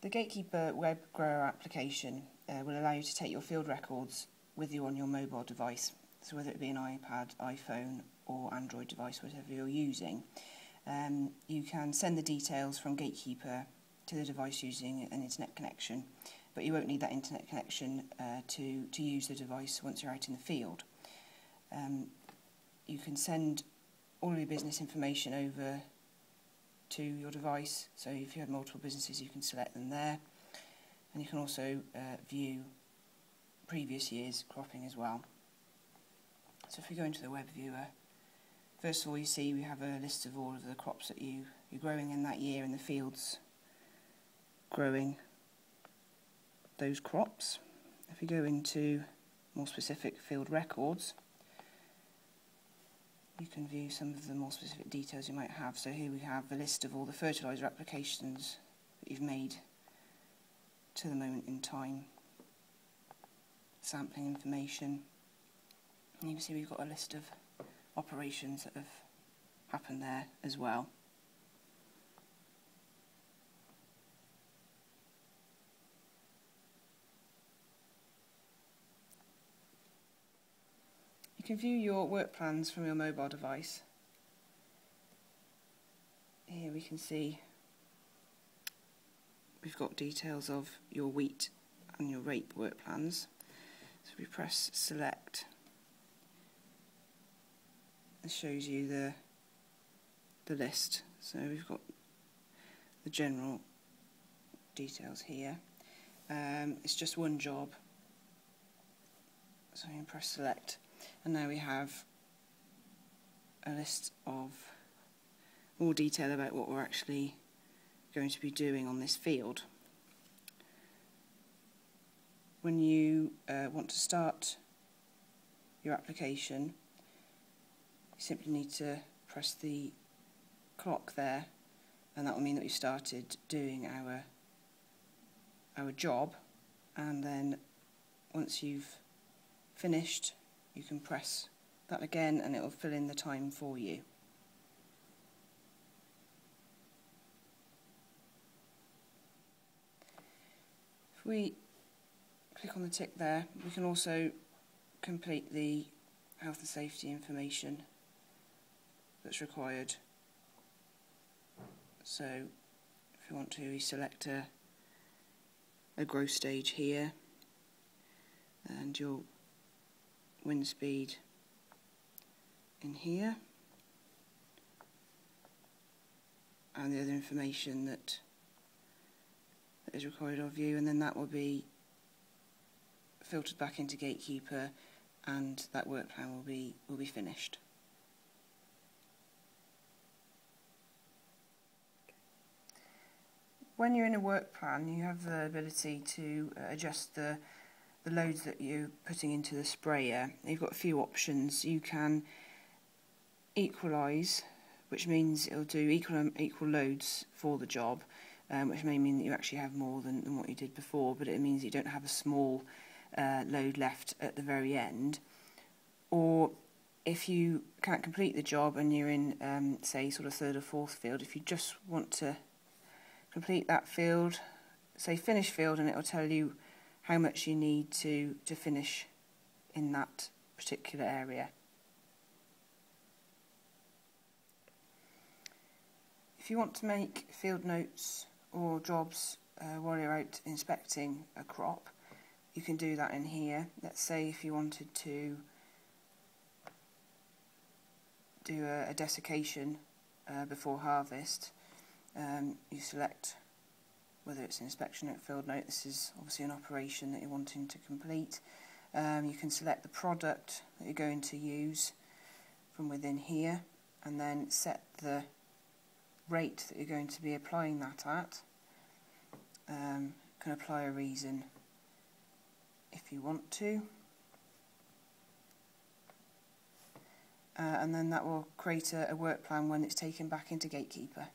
The Gatekeeper web grower application will allow you to take your field records with you on your mobile device, so whether it be an iPad, iPhone or Android device, whatever you're using. You can send the details from Gatekeeper to the device using an internet connection, but you won't need that internet connection to use the device once you're out in the field. You can send all of your business information over to your device, so if you have multiple businesses you can select them there, and you can also view previous year's cropping as well. So if we go into the web viewer, first of all you see we have a list of all of the crops that you're growing in that year in the fields growing those crops. If we go into more specific field records, you can view some of the more specific details you might have. So here we have a list of all the fertiliser applications that you've made to the moment in time, sampling information, and you can see we've got a list of operations that have happened there as well. You can view your work plans from your mobile device. Here we can see we've got details of your wheat and your rape work plans. So if we press select, it shows you the list. So we've got the general details here. It's just one job, so you can press select. And now we have a list of more detail about what we're actually going to be doing on this field. When you want to start your application, you simply need to press the clock there, and that will mean that we've started doing our job, and then once you've finished you can press that again and it will fill in the time for you. If we click on the tick there, we can also complete the health and safety information that's required. So if you want to, you select a growth stage here and your wind speed in here, and the other information that is required of you, and then that will be filtered back into Gatekeeper and that work plan will be finished. When you're in a work plan, you have the ability to adjust the loads that you're putting into the sprayer. You've got a few options. You can equalise, which means it'll do equal loads for the job, which may mean that you actually have more than what you did before, but it means you don't have a small load left at the very end. Or if you can't complete the job and you're in, say, sort of third or fourth field, if you just want to complete that field, say finish field, and it'll tell you how much you need to finish in that particular area. If you want to make field notes or jobs while you're out inspecting a crop, you can do that in here. Let's say if you wanted to do a desiccation before harvest, you select whether it's an inspection or field note. This is obviously an operation that you're wanting to complete. You can select the product that you're going to use from within here, and then set the rate that you're going to be applying that at. Can apply a reason if you want to, and then that will create a work plan when it's taken back into Gatekeeper.